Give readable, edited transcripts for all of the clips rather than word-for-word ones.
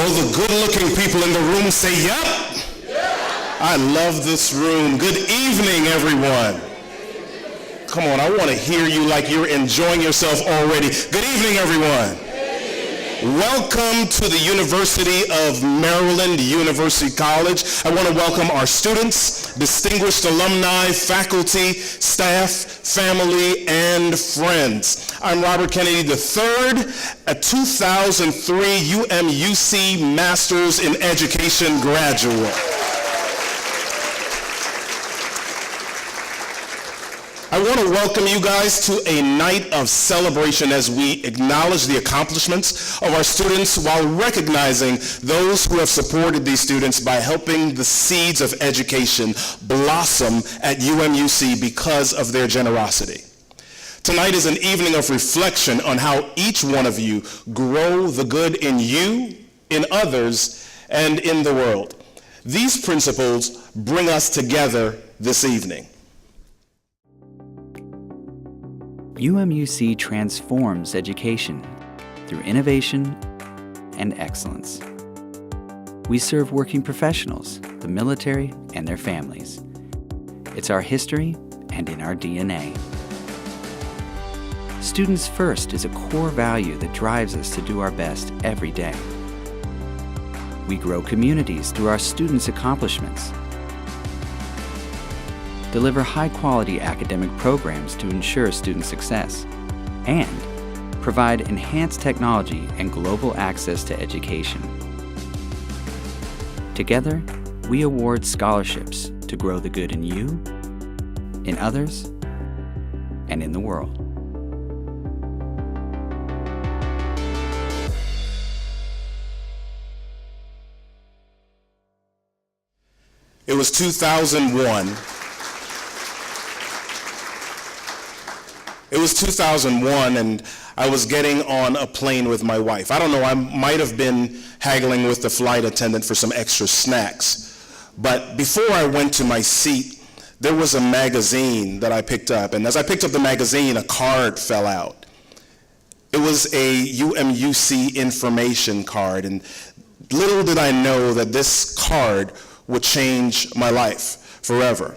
all the good-looking people in the room say, yep. I love this room. Good evening, everyone. Come on, I want to hear you like you're enjoying yourself already. Good evening, everyone. Welcome to the University of Maryland, University College. I want to welcome our students, distinguished alumni, faculty, staff, family, and friends. I'm Robert Kennedy III, a 2003 UMUC Masters in Education graduate. I want to welcome you guys to a night of celebration as we acknowledge the accomplishments of our students while recognizing those who have supported these students by helping the seeds of education blossom at UMUC because of their generosity. Tonight is an evening of reflection on how each one of you grow the good in you, in others, and in the world. These principles bring us together this evening. UMUC transforms education through innovation and excellence. We serve working professionals, the military, and their families. It's our history and in our DNA. Students first is a core value that drives us to do our best every day. We grow communities through our students' accomplishments, deliver high-quality academic programs to ensure student success, and provide enhanced technology and global access to education. Together, we award scholarships to grow the good in you, in others, and in the world. It was 2001. It was 2001, and I was getting on a plane with my wife. I don't know, I might have been haggling with the flight attendant for some extra snacks. But before I went to my seat, there was a magazine that I picked up. And as I picked up the magazine, a card fell out. It was a UMUC information card. And little did I know that this card would change my life forever.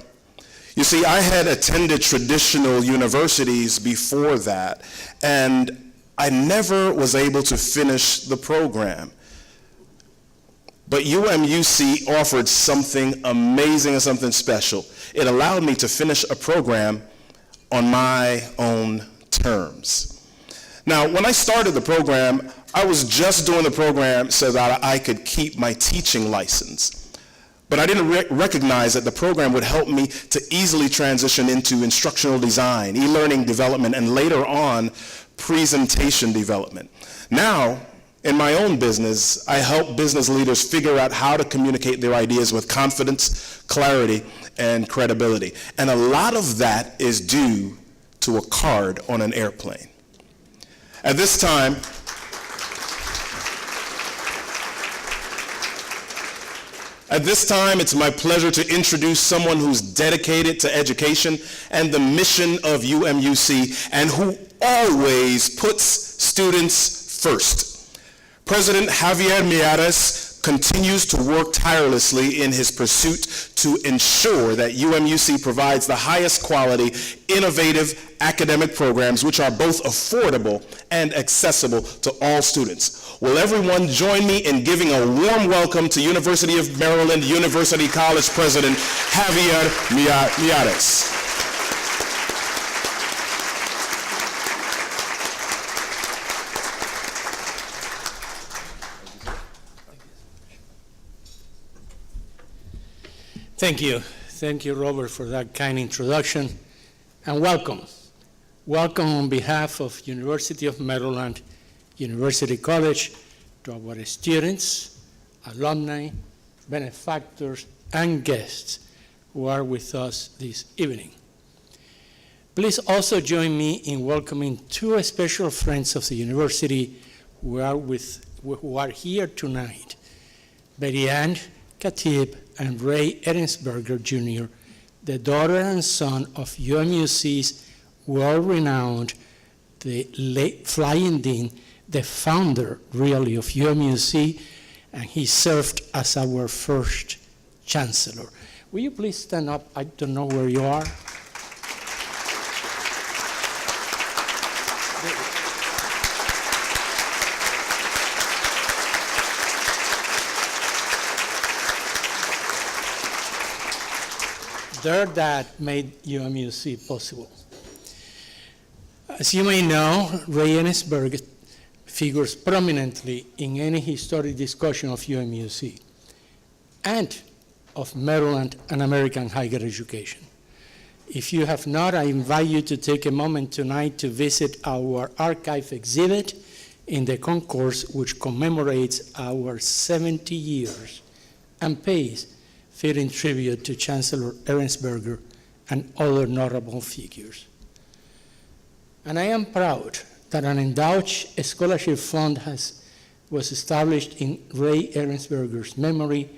You see, I had attended traditional universities before that, and I never was able to finish the program. But UMUC offered something amazing and something special. It allowed me to finish a program on my own terms. Now, when I started the program, I was just doing the program so that I could keep my teaching license. But I didn't recognize that the program would help me to easily transition into instructional design, e-learning development, and later on, presentation development. Now, in my own business, I help business leaders figure out how to communicate their ideas with confidence, clarity, and credibility. And a lot of that is due to a card on an airplane. At this time, it's my pleasure to introduce someone who's dedicated to education and the mission of UMUC and who always puts students first. President Javier Miyares continues to work tirelessly in his pursuit to ensure that UMUC provides the highest quality, innovative academic programs which are both affordable and accessible to all students. Will everyone join me in giving a warm welcome to University of Maryland University College President Javier Miyares. Thank you. Thank you, Robert, for that kind introduction, and welcome. Welcome on behalf of University of Maryland University College to our students, alumni, benefactors, and guests who are with us this evening. Please also join me in welcoming two special friends of the university who are here tonight, Betty Ann Khatib and Ray Ehrensberger Jr., the daughter and son of UMUC's world-renowned, the late Flying Dean, the founder, really, of UMUC, and he served as our first chancellor. Will you please stand up? I don't know where you are. Their dad made UMUC possible. As you may know, Ray Ensberg figures prominently in any historic discussion of UMUC and of Maryland and American higher education. If you have not, I invite you to take a moment tonight to visit our archive exhibit in the concourse, which commemorates our 70 years and pays fitting tribute to Chancellor Ensberger and other notable figures. And I am proud that an endowed scholarship fund was established in Ray Ensberger's memory,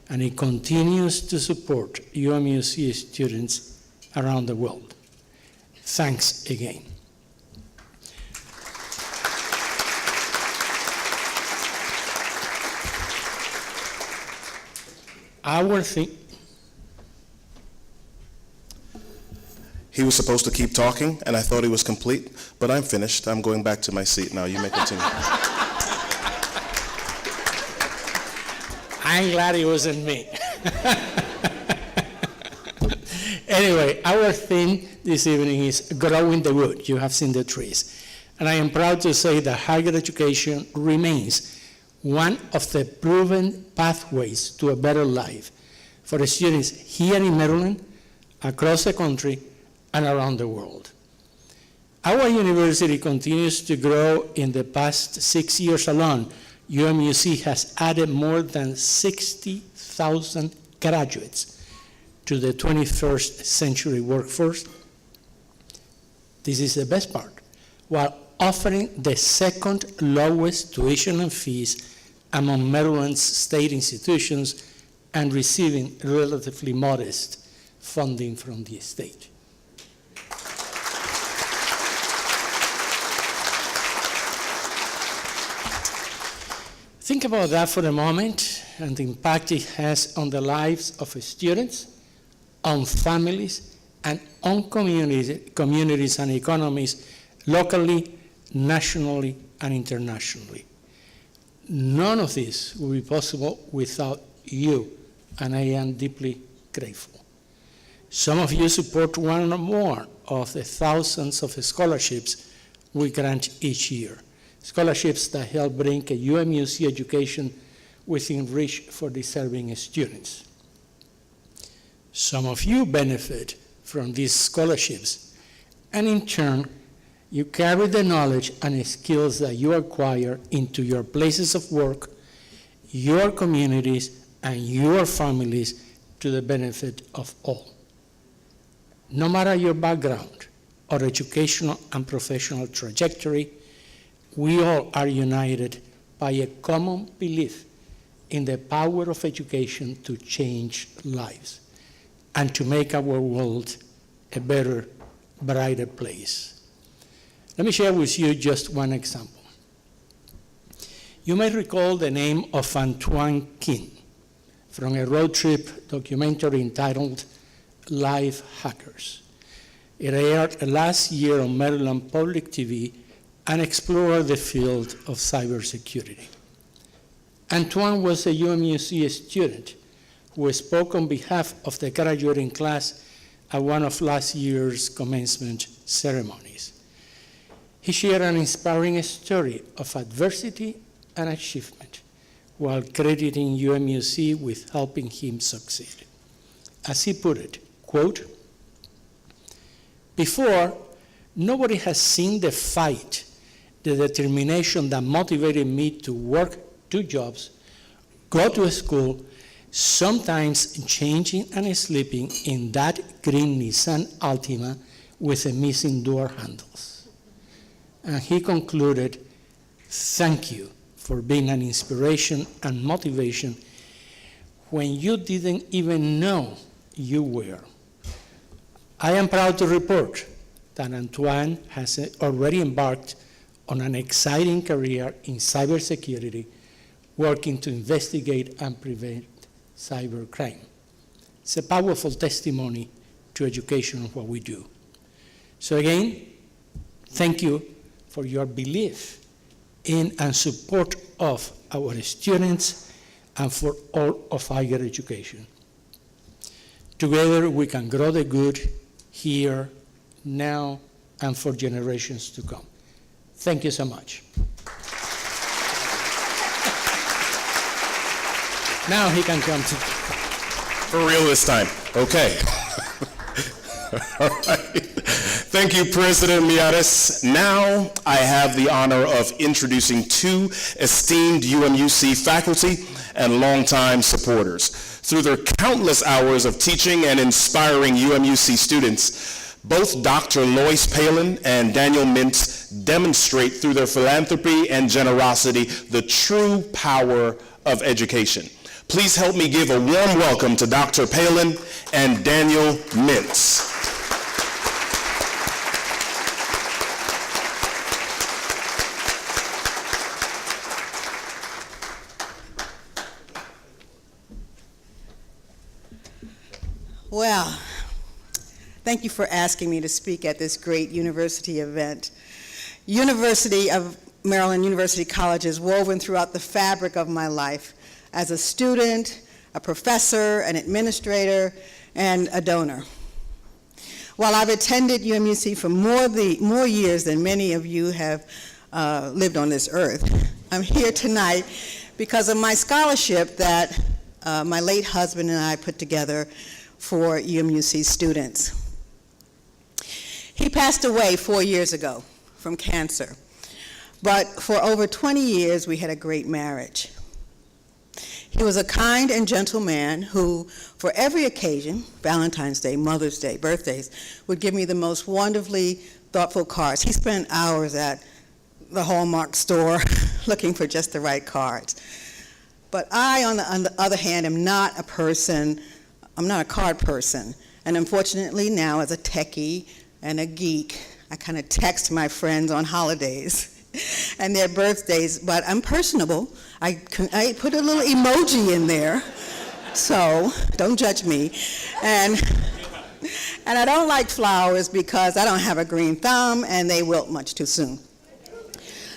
and it continues to support UMUC students around the world. Thanks again. Our thing. He was supposed to keep talking, and I thought he was complete, but I'm finished. I'm going back to my seat now. You may continue. I'm glad it wasn't me. Anyway, our theme this evening is growing the wood. You have seen the trees. And I am proud to say that higher education remains one of the proven pathways to a better life for students here in Maryland, across the country, and around the world. Our university continues to grow. In the past 6 years alone, UMUC has added more than 60,000 graduates to the 21st century workforce. This is the best part, while offering the second lowest tuition and fees among Maryland's state institutions and receiving relatively modest funding from the state. Think about that for a moment and the impact it has on the lives of students, on families, and on communities and economies locally, nationally, and internationally. None of this would be possible without you, and I am deeply grateful. Some of you support one or more of the thousands of scholarships we grant each year, scholarships that help bring a UMUC education within reach for deserving students. Some of you benefit from these scholarships, and in turn, you carry the knowledge and skills that you acquire into your places of work, your communities, and your families to the benefit of all. No matter your background or educational and professional trajectory, we all are united by a common belief in the power of education to change lives and to make our world a better, brighter place. Let me share with you just one example. You may recall the name of Antoine King from a road trip documentary entitled Life Hackers. It aired last year on Maryland Public TV and explored the field of cybersecurity. Antoine was a UMUC student who spoke on behalf of the graduating class at one of last year's commencement ceremonies. He shared an inspiring story of adversity and achievement while crediting UMUC with helping him succeed. As he put it, quote, "Before, nobody has seen the fight, the determination that motivated me to work 2 jobs, go to school, sometimes changing and sleeping in that green Nissan Altima with a missing door handles." And he concluded, "Thank you for being an inspiration and motivation when you didn't even know you were." I am proud to report that Antoine has already embarked on an exciting career in cybersecurity, working to investigate and prevent cybercrime. It's a powerful testimony to education of what we do. So again, thank you for your belief in and support of our students and for all of higher education. Together we can grow the good here, now, and for generations to come. Thank you so much. Now he can come to. For real this time. Okay. All right. Thank you, President Miares. Now I have the honor of introducing two esteemed UMUC faculty and longtime supporters. Through their countless hours of teaching and inspiring UMUC students, both Dr. Lois Palin and Daniel Mintz demonstrate through their philanthropy and generosity the true power of education. Please help me give a warm welcome to Dr. Palin and Daniel Mintz. Well, thank you for asking me to speak at this great university event. University of Maryland University College is woven throughout the fabric of my life as a student, a professor, an administrator, and a donor. While I've attended UMUC for more years than many of you have lived on this earth, I'm here tonight because of my scholarship that my late husband and I put together for UMUC students. He passed away 4 years ago from cancer, but for over 20 years we had a great marriage. He was a kind and gentle man who, for every occasion, Valentine's Day, Mother's Day, birthdays, would give me the most wonderfully thoughtful cards. He spent hours at the Hallmark store looking for just the right cards. But I, on the other hand, I'm not a card person. And unfortunately now, as a techie and a geek, I kind of text my friends on holidays and their birthdays, but I'm personable. I put a little emoji in there, so don't judge me. And I don't like flowers because I don't have a green thumb and they wilt much too soon.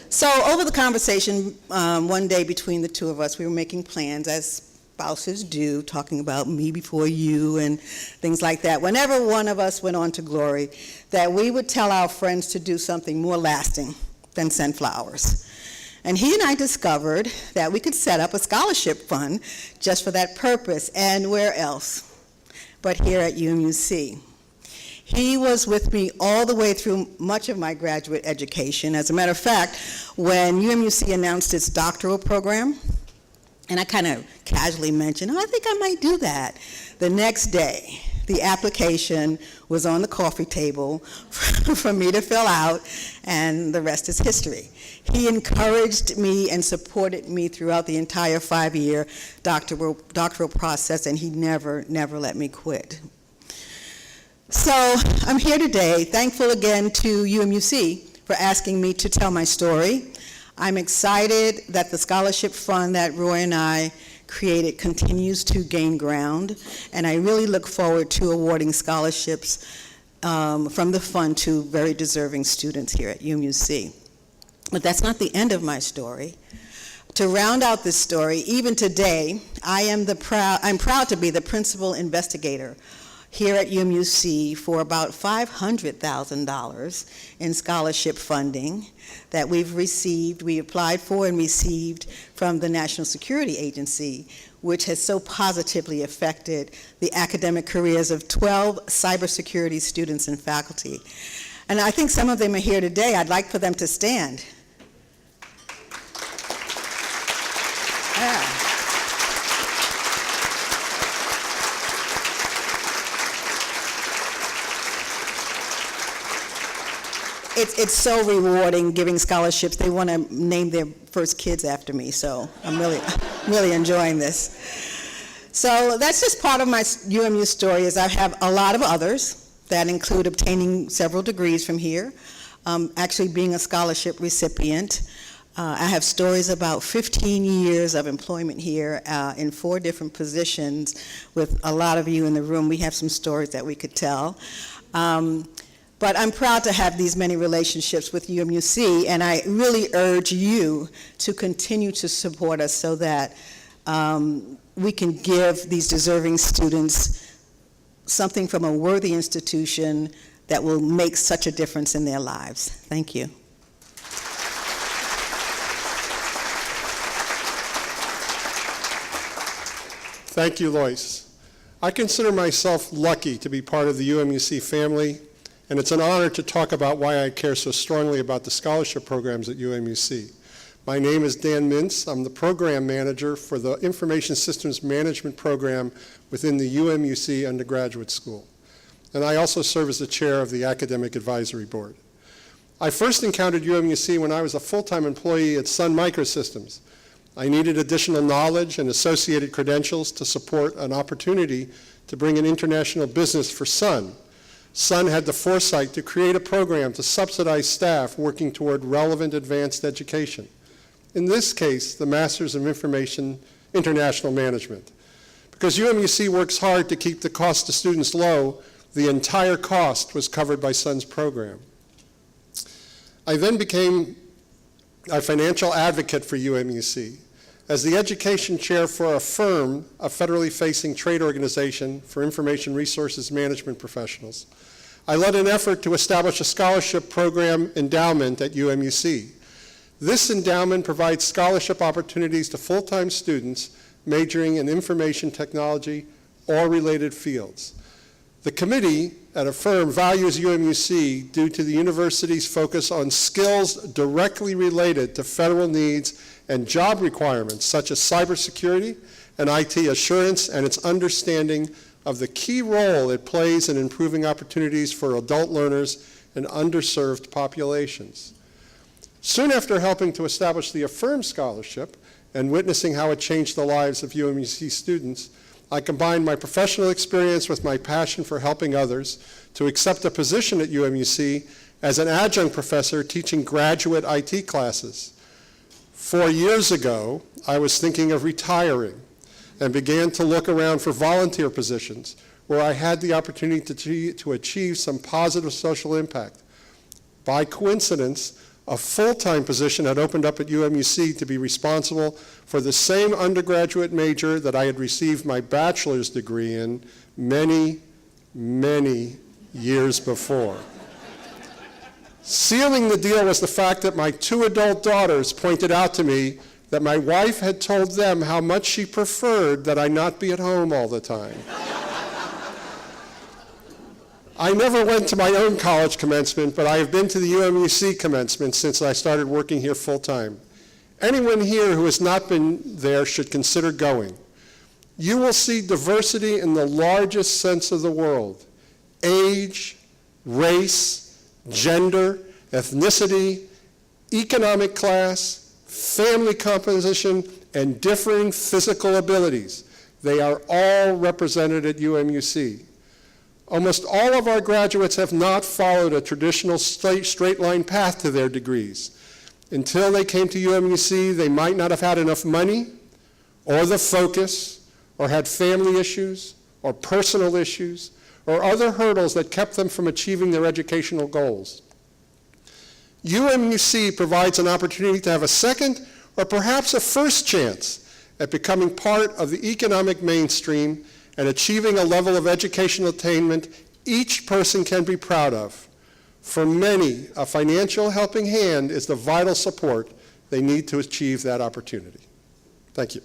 So over the conversation one day between the two of us, we were making plans, as spouses do, talking about me before you and things like that. Whenever one of us went on to glory, that we would tell our friends to do something more lasting than send flowers. And he and I discovered that we could set up a scholarship fund just for that purpose, and where else but here at UMUC. He was with me all the way through much of my graduate education. As a matter of fact, when UMUC announced its doctoral program, and I kind of casually mentioned, I think I might do that. The next day, the application was on the coffee table for me to fill out, and the rest is history. He encouraged me and supported me throughout the entire 5-year doctoral process, and he never let me quit. So I'm here today, thankful again to UMUC for asking me to tell my story. I'm excited that the scholarship fund that Roy and I created continues to gain ground, and I really look forward to awarding scholarships from the fund to very deserving students here at UMUC. But that's not the end of my story. To round out this story, even today, I'm proud to be the principal investigator here at UMUC for about $500,000 in scholarship funding that we've received, we applied for and received from the National Security Agency, which has so positively affected the academic careers of 12 cybersecurity students and faculty. And I think some of them are here today. I'd like for them to stand. Yeah. It's so rewarding giving scholarships. They want to name their first kids after me, so I'm really enjoying this. So that's just part of my UMU story, is I have a lot of others that include obtaining several degrees from here, actually being a scholarship recipient, I have stories about 15 years of employment here in 4 different positions. With a lot of you in the room, we have some stories that we could tell. But I'm proud to have these many relationships with UMUC, and I really urge you to continue to support us so that we can give these deserving students something from a worthy institution that will make such a difference in their lives. Thank you. Thank you, Lois. I consider myself lucky to be part of the UMUC family, and it's an honor to talk about why I care so strongly about the scholarship programs at UMUC. My name is Dan Mintz. I'm the program manager for the Information Systems Management program within the UMUC Undergraduate School. And I also serve as the chair of the Academic Advisory Board. I first encountered UMUC when I was a full-time employee at Sun Microsystems. I needed additional knowledge and associated credentials to support an opportunity to bring an international business for Sun. Sun had the foresight to create a program to subsidize staff working toward relevant advanced education. In this case, the Masters of Information International Management. Because UMUC works hard to keep the cost to students low, the entire cost was covered by Sun's program. I then became a financial advocate for UMUC. As the education chair for AFIRM, a federally facing trade organization for information resources management professionals, I led an effort to establish a scholarship program endowment at UMUC. This endowment provides scholarship opportunities to full-time students majoring in information technology or related fields. The committee at AFIRM values UMUC due to the university's focus on skills directly related to federal needs and job requirements such as cybersecurity and IT assurance, and its understanding of the key role it plays in improving opportunities for adult learners and underserved populations. Soon after helping to establish the AFIRM Scholarship and witnessing how it changed the lives of UMUC students, I combined my professional experience with my passion for helping others to accept a position at UMUC as an adjunct professor teaching graduate IT classes. 4 years ago, I was thinking of retiring and began to look around for volunteer positions where I had the opportunity to achieve some positive social impact. By coincidence, a full-time position had opened up at UMUC to be responsible for the same undergraduate major that I had received my bachelor's degree in many, many years before. Sealing the deal was the fact that my 2 adult daughters pointed out to me that my wife had told them how much she preferred that I not be at home all the time. I never went to my own college commencement, but I have been to the UMUC commencement since I started working here full-time. Anyone here who has not been there should consider going. You will see diversity in the largest sense of the world: age, race, gender, ethnicity, economic class, family composition, and differing physical abilities. They are all represented at UMUC. Almost all of our graduates have not followed a traditional straight line path to their degrees. Until they came to UMUC, they might not have had enough money, or the focus, or had family issues, or personal issues, or other hurdles that kept them from achieving their educational goals. UMUC provides an opportunity to have a second, or perhaps a first chance at becoming part of the economic mainstream and achieving a level of educational attainment each person can be proud of. For many, a financial helping hand is the vital support they need to achieve that opportunity. Thank you.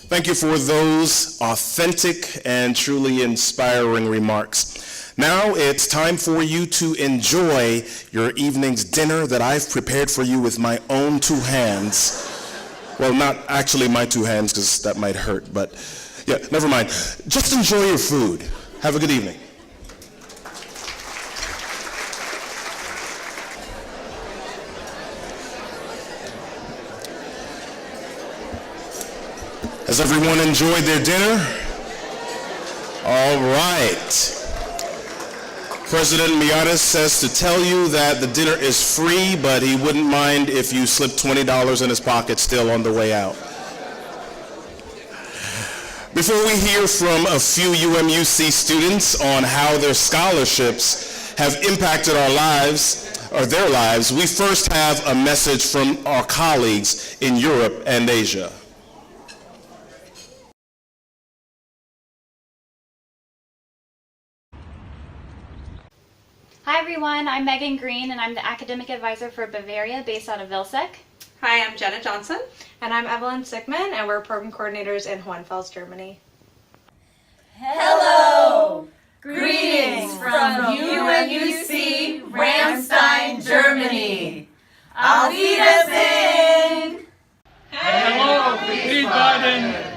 Thank you for those authentic and truly inspiring remarks. Now it's time for you to enjoy your evening's dinner that I've prepared for you with my own 2 hands. Well, not actually my 2 hands, because that might hurt, but yeah, never mind. Just enjoy your food. Have a good evening. Has everyone enjoyed their dinner? All right. President Miatas says to tell you that the dinner is free, but he wouldn't mind if you slipped $20 in his pocket still on the way out. Before we hear from a few UMUC students on how their scholarships have impacted our lives, or their lives, we first have a message from our colleagues in Europe and Asia. Hi everyone, I'm Megan Green and I'm the academic advisor for Bavaria based out of Vilsec. Hi, I'm Jenna Johnson. And I'm Evelyn Sickman, and we're program coordinators in Hohenfels, Germany. Hello! Greetings from UMUC, Ramstein, Germany. Auf Wiedersehen! Hello, Wiesbaden!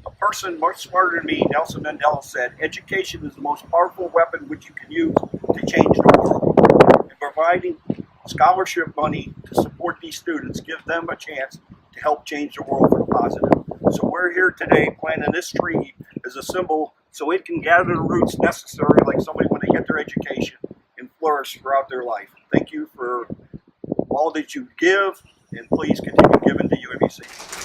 A person much smarter than me, Nelson Mandela, said, education is the most powerful weapon which you can use to change the world. And providing scholarship money to support these students gives them a chance to help change the world for the positive. So we're here today planting this tree as a symbol so it can gather the roots necessary, like somebody when they get their education, and flourish throughout their life. Thank you for all that you give, and please continue giving to UMUC.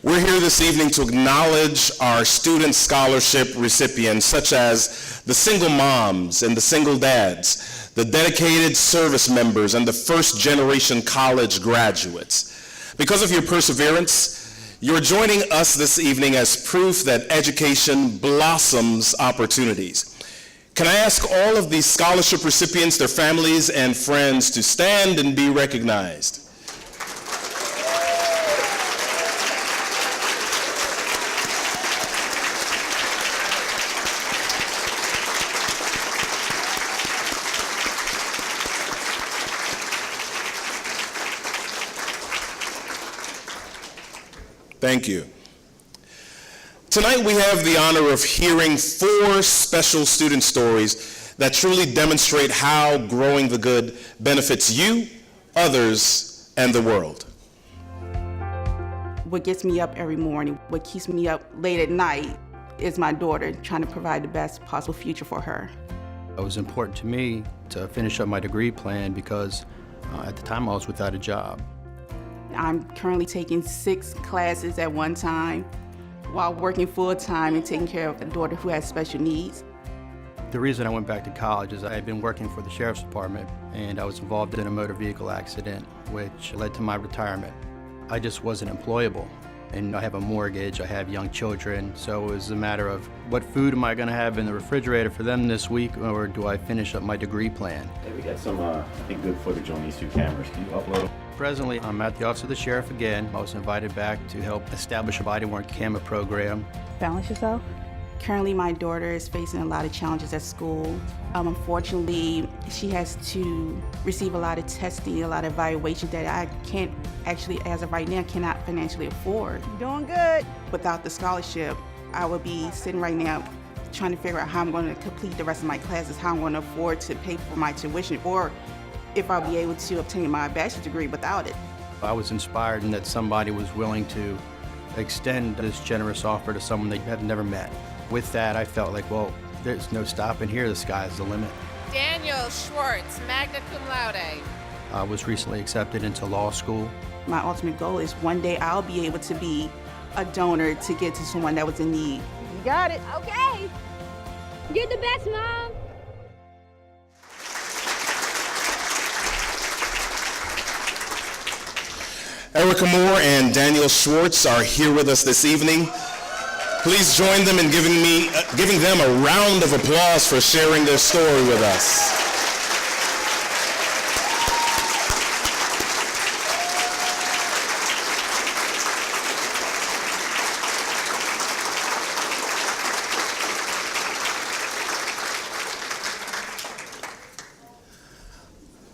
We're here this evening to acknowledge our student scholarship recipients, such as the single moms and the single dads, the dedicated service members, and the first-generation college graduates. Because of your perseverance, you're joining us this evening as proof that education blossoms opportunities. Can I ask all of these scholarship recipients, their families, and friends to stand and be recognized? Thank you. Tonight we have the honor of hearing 4 special student stories that truly demonstrate how growing the good benefits you, others, and the world. What gets me up every morning, what keeps me up late at night, is my daughter, trying to provide the best possible future for her. It was important to me to finish up my degree plan because at the time I was without a job. I'm currently taking 6 classes at one time while working full-time and taking care of a daughter who has special needs. The reason I went back to college is I had been working for the Sheriff's Department and I was involved in a motor vehicle accident which led to my retirement. I just wasn't employable, and I have a mortgage, I have young children, so it was a matter of what food am I going to have in the refrigerator for them this week, or do I finish up my degree plan? Hey, we got some, I think, good footage on these 2 cameras. Can you upload them? Presently, I'm at the Office of the Sheriff again. I was invited back to help establish a body-worn camera program. Balance yourself. Currently, my daughter is facing a lot of challenges at school. Unfortunately, she has to receive a lot of testing, a lot of evaluation that I can't actually, as of right now, cannot financially afford. Doing good. Without the scholarship, I would be sitting right now trying to figure out how I'm going to complete the rest of my classes, how I'm going to afford to pay for my tuition, or if I'll be able to obtain my bachelor's degree without it. I was inspired in that somebody was willing to extend this generous offer to someone they had never met. With that, I felt like, well, there's no stopping here. The sky's the limit. Daniel Schwartz, magna cum laude. I was recently accepted into law school. My ultimate goal is one day I'll be able to be a donor to get to someone that was in need. You got it. Okay. You're the best, Mom. Erica Moore and Daniel Schwartz are here with us this evening. Please join them in giving them a round of applause for sharing their story with us.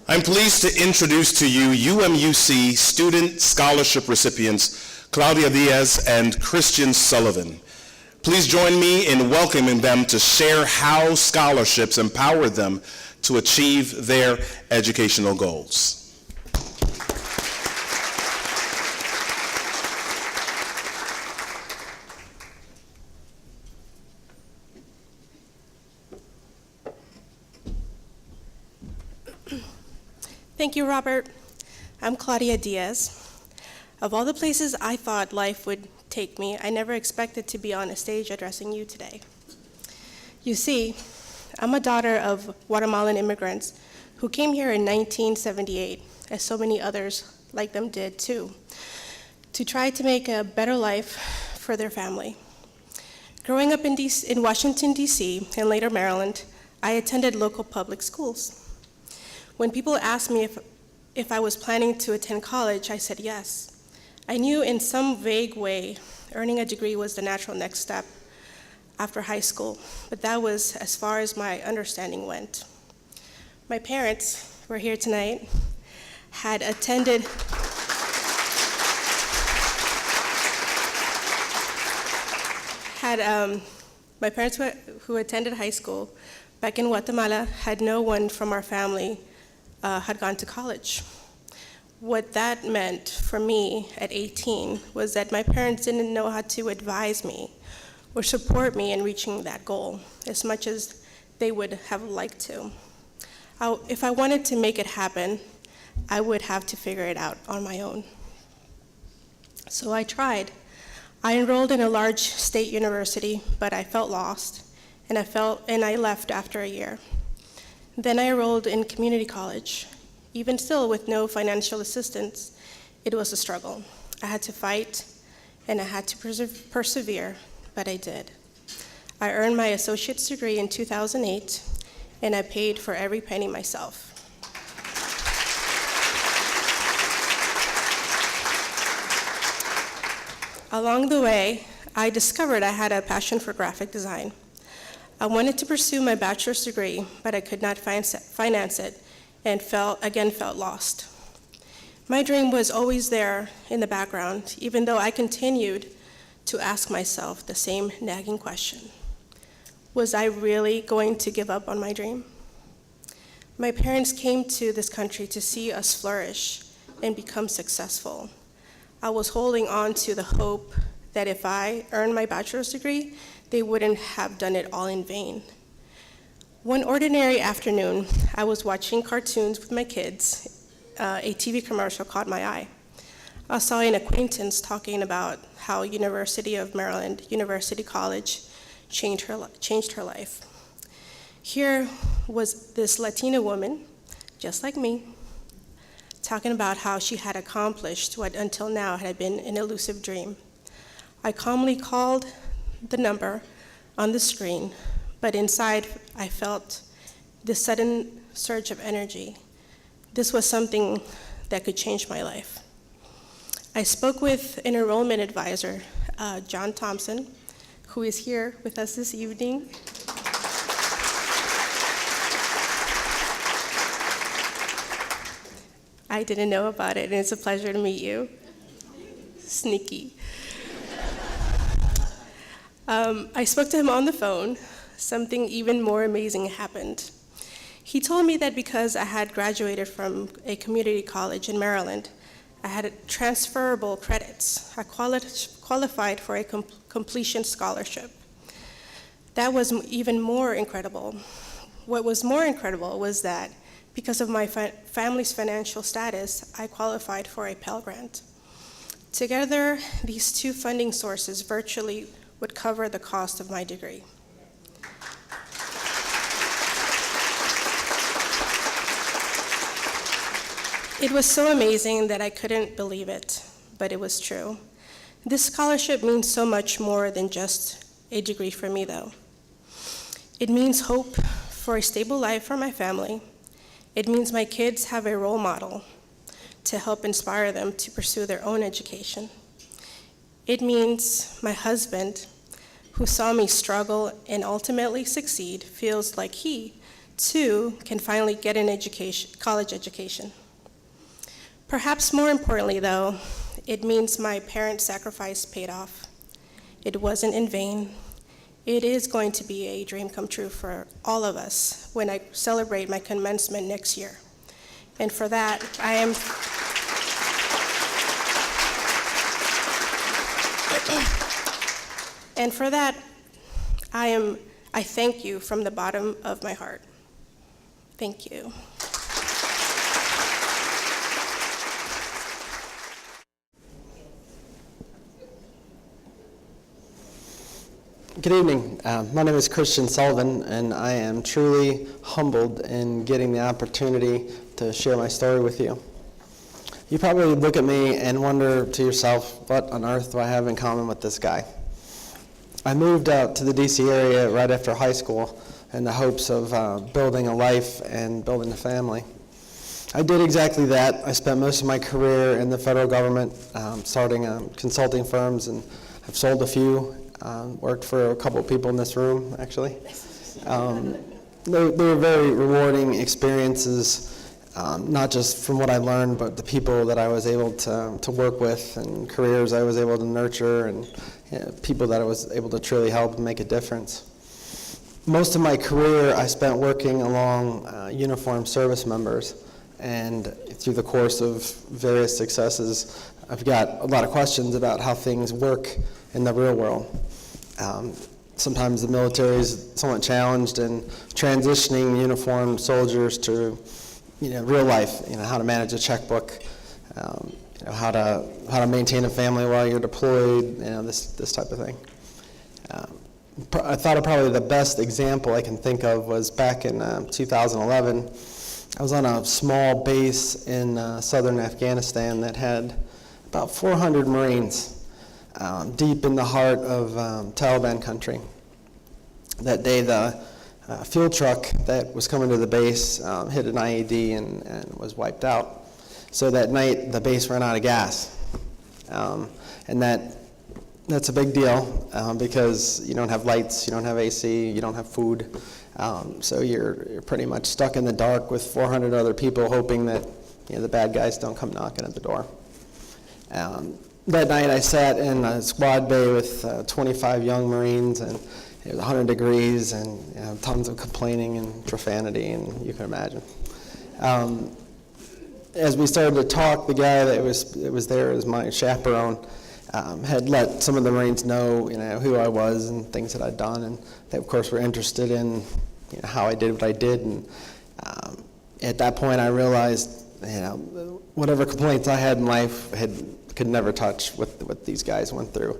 I'm pleased to introduce to you UMUC student scholarship recipients Claudia Diaz and Christian Sullivan. Please join me in welcoming them to share how scholarships empower them to achieve their educational goals. Thank you, Robert. I'm Claudia Diaz. Of all the places I thought life would take me, I never expected to be on a stage addressing you today. You see, I'm a daughter of Guatemalan immigrants who came here in 1978, as so many others like them did too, to try to make a better life for their family. Growing up in Washington, D.C., and later Maryland, I attended local public schools. When people asked me if I was planning to attend college, I said yes. I knew in some vague way earning a degree was the natural next step after high school, but that was as far as my understanding went. My parents, who are here tonight, had attended my parents who attended high school back in Guatemala had no one from our family had gone to college. What that meant for me at 18 was that my parents didn't know how to advise me or support me in reaching that goal as much as they would have liked to. If I wanted to make it happen, I would have to figure it out on my own. So I tried. I enrolled in a large state university, but I felt lost, and I left after a year. Then I enrolled in community college. Even still, with no financial assistance, it was a struggle. I had to fight, and I had to persevere, but I did. I earned my associate's degree in 2008, and I paid for every penny myself. Along the way, I discovered I had a passion for graphic design. I wanted to pursue my bachelor's degree, but I could not finance it and felt lost. My dream was always there in the background, even though I continued to ask myself the same nagging question. Was I really going to give up on my dream? My parents came to this country to see us flourish and become successful. I was holding on to the hope that if I earned my bachelor's degree, they wouldn't have done it all in vain. One ordinary afternoon, I was watching cartoons with my kids. A TV commercial caught my eye. I saw an acquaintance talking about how University of Maryland, University College, changed her life. Here was this Latina woman, just like me, talking about how she had accomplished what until now had been an elusive dream. I calmly called the number on the screen, but inside I felt this sudden surge of energy. This was something that could change my life. I spoke with an enrollment advisor, John Thompson, who is here with us this evening. I didn't know about it, and it's a pleasure to meet you. Sneaky. I spoke to him on the phone. Something even more amazing happened. He told me that because I had graduated from a community college in Maryland, I had transferable credits. I qualified for a completion scholarship. That was even more incredible. What was more incredible was that because of my family's financial status, I qualified for a Pell Grant. Together, these two funding sources virtually would cover the cost of my degree. It was so amazing that I couldn't believe it, but it was true. This scholarship means so much more than just a degree for me, though. It means hope for a stable life for my family. It means my kids have a role model to help inspire them to pursue their own education. It means my husband, who saw me struggle and ultimately succeed, feels like he, too, can finally get an college education. Perhaps more importantly, though, it means my parents' sacrifice paid off. It wasn't in vain. It is going to be a dream come true for all of us when I celebrate my commencement next year. And for that, I thank you from the bottom of my heart. Thank you. Good evening. My name is Christian Sullivan, and I am truly humbled in getting the opportunity to share my story with you. You probably look at me and wonder to yourself, what on earth do I have in common with this guy? I moved out to the DC area right after high school in the hopes of building a life and building a family. I did exactly that. I spent most of my career in the federal government, starting consulting firms, and I've sold a few. Worked for a couple of people in this room, actually. They were very rewarding experiences, not just from what I learned, but the people that I was able to work with, and careers I was able to nurture, and people that I was able to truly help and make a difference. Most of my career I spent working along uniformed service members, and through the course of various successes, I've got a lot of questions about how things work in the real world. Sometimes the military is somewhat challenged in transitioning uniformed soldiers to, real life. How to manage a checkbook, how to maintain a family while you're deployed. This type of thing. I thought probably the best example I can think of was back in 2011. I was on a small base in southern Afghanistan that had about 400 Marines. Deep in the heart of Taliban country. That day, the fuel truck that was coming to the base hit an IED and was wiped out. So that night, the base ran out of gas. And that's a big deal because you don't have lights, you don't have AC, you don't have food. So you're pretty much stuck in the dark with 400 other people hoping that the bad guys don't come knocking at the door. That night I sat in a squad bay with 25 young Marines, and it was 100 degrees and tons of complaining and profanity, and you can imagine. As we started to talk, the guy that was there as my chaperone had let some of the Marines know, who I was and things that I'd done, and they of course were interested in how I did what I did. And at that point I realized, whatever complaints I had in life could never touch what these guys went through.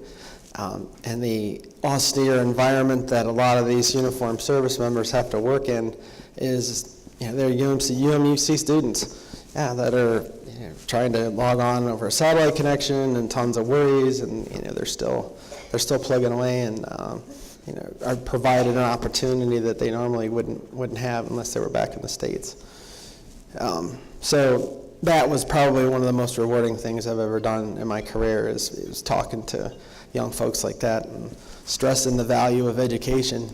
And the austere environment that a lot of these uniformed service members have to work in is, they're UMUC students that are trying to log on over a satellite connection and tons of worries, and they're still plugging away, and are provided an opportunity that they normally wouldn't have unless they were back in the States. So that was probably one of the most rewarding things I've ever done in my career is talking to young folks like that and stressing the value of education.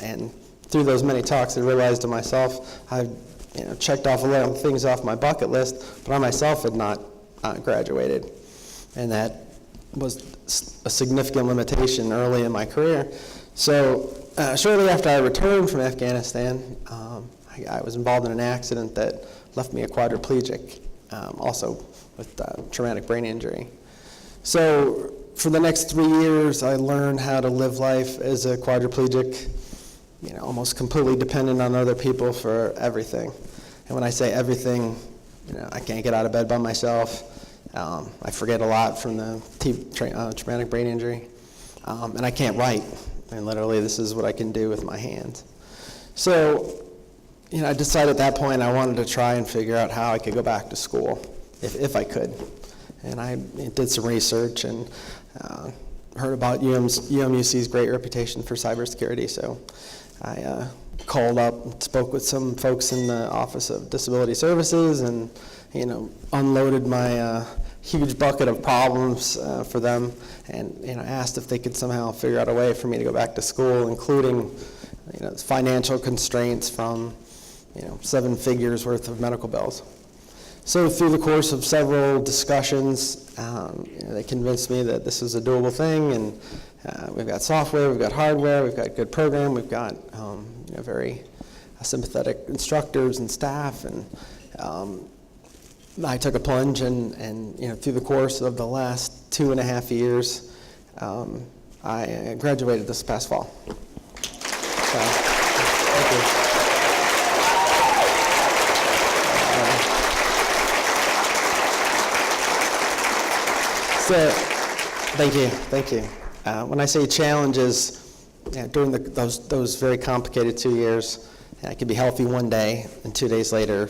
And through those many talks, I realized to myself, I checked off a lot of things off my bucket list, but I myself had not graduated. And that was a significant limitation early in my career. So shortly after I returned from Afghanistan, I was involved in an accident that left me a quadriplegic, also with traumatic brain injury. So for the next 3 years, I learned how to live life as a quadriplegic, almost completely dependent on other people for everything. And when I say everything, I can't get out of bed by myself. I forget a lot from the traumatic brain injury. And I can't write. And literally, this is what I can do with my hands. So I decided at that point I wanted to try and figure out how I could go back to school, if I could. And I did some research and heard about UMUC's great reputation for cybersecurity. So I called up and spoke with some folks in the Office of Disability Services and, unloaded my huge bucket of problems for them, and asked if they could somehow figure out a way for me to go back to school, including financial constraints from 7 figures worth of medical bills. So through the course of several discussions, they convinced me that this is a doable thing, and we've got software, we've got hardware, we've got good program, we've got very sympathetic instructors and staff, and I took a plunge, and through the course of the last 2.5 years, I graduated this past fall. So, thank you. So, thank you. When I say challenges, during those very complicated 2 years, I could be healthy one day, and 2 days later,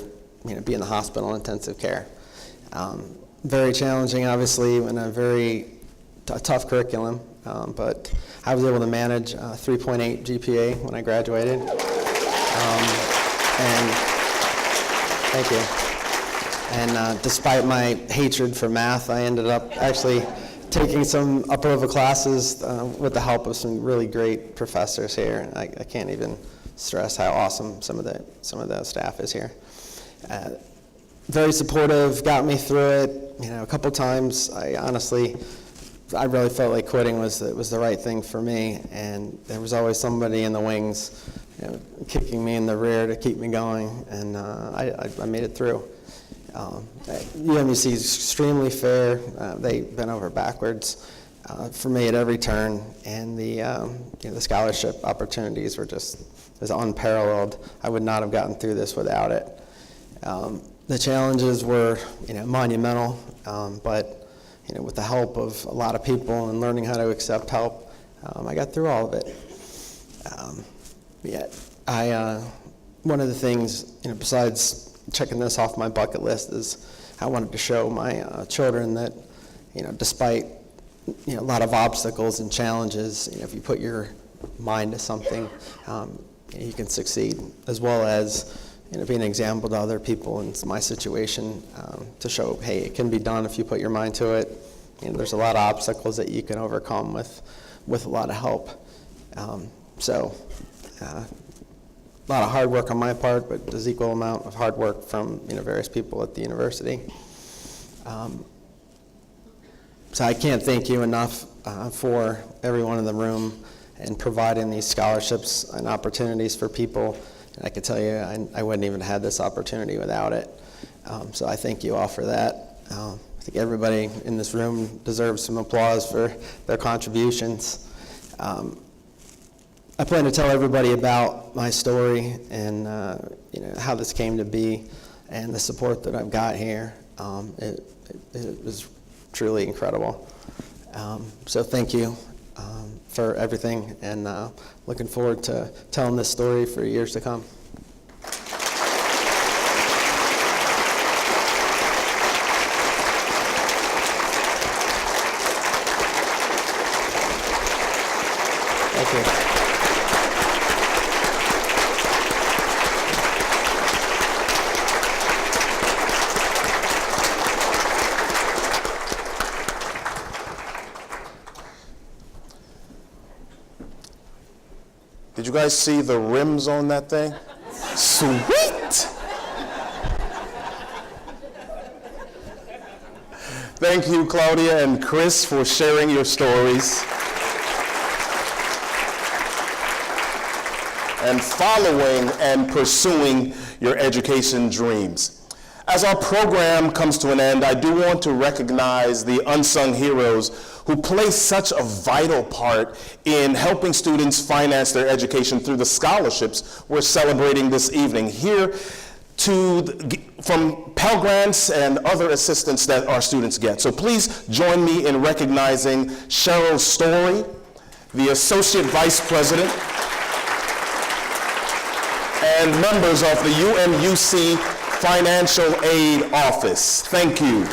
be in the hospital in intensive care. Very challenging, obviously, and a very tough curriculum, but I was able to manage a 3.8 GPA when I graduated. And thank you. And despite my hatred for math, I ended up actually taking some upper level classes with the help of some really great professors here. I can't even stress how awesome some of the staff is here. Very supportive, got me through it. A couple times, I really felt like quitting was the right thing for me, and there was always somebody in the wings, kicking me in the rear to keep me going, and I made it through. UMUC is extremely fair. They bent over backwards for me at every turn, and the scholarship opportunities were just unparalleled. I would not have gotten through this without it. The challenges were monumental, but with the help of a lot of people and learning how to accept help, I got through all of it. One of the things, besides checking this off my bucket list, is I wanted to show my children that, despite a lot of obstacles and challenges, if you put your mind to something, you can succeed, as well as be an example to other people in my situation, to show, hey, it can be done if you put your mind to it. There's a lot of obstacles that you can overcome with a lot of help. A lot of hard work on my part, but there's equal amount of hard work from various people at the university. So I can't thank you enough for everyone in the room and providing these scholarships and opportunities for people. And I can tell you, I wouldn't even have had this opportunity without it. So I thank you all for that. I think everybody in this room deserves some applause for their contributions. I plan to tell everybody about my story and how this came to be, and the support that I've got here. It was truly incredible. So thank you for everything, and looking forward to telling this story for years to come. Thank you. Did you guys see the rims on that thing? Sweet! Thank you, Claudia and Chris, for sharing your stories and following and pursuing your education dreams. As our program comes to an end, I do want to recognize the unsung heroes who play such a vital part in helping students finance their education through the scholarships we're celebrating this evening. Here from Pell Grants and other assistance that our students get. So please join me in recognizing Cheryl Story, the Associate Vice President, and members of the UMUC Financial Aid Office. Thank you.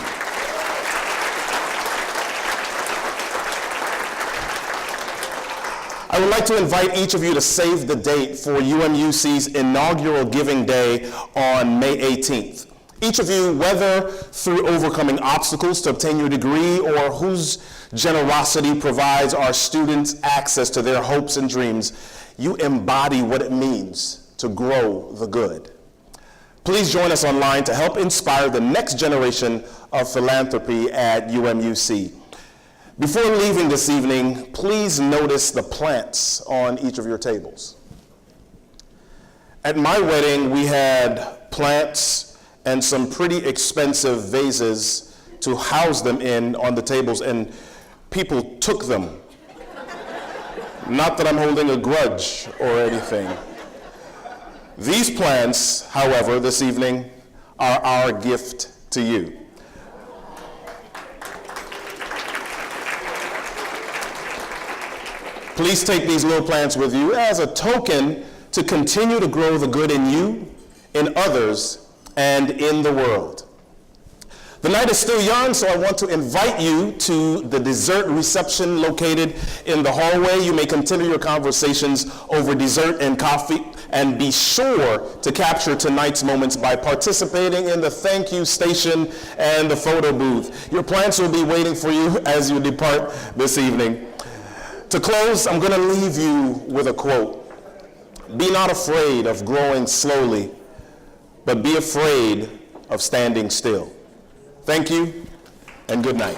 I would like to invite each of you to save the date for UMUC's inaugural Giving Day on May 18th. Each of you, whether through overcoming obstacles to obtain your degree or whose generosity provides our students access to their hopes and dreams, you embody what it means to grow the good. Please join us online to help inspire the next generation of philanthropy at UMUC. Before leaving this evening, please notice the plants on each of your tables. At my wedding, we had plants and some pretty expensive vases to house them in on the tables, and people took them. Not that I'm holding a grudge or anything. These plants, however, this evening, are our gift to you. Please take these little plants with you as a token to continue to grow the good in you, in others, and in the world. The night is still young, so I want to invite you to the dessert reception located in the hallway. You may continue your conversations over dessert and coffee, and be sure to capture tonight's moments by participating in the thank you station and the photo booth. Your plants will be waiting for you as you depart this evening. To close, I'm going to leave you with a quote. Be not afraid of growing slowly, but be afraid of standing still. Thank you, and good night.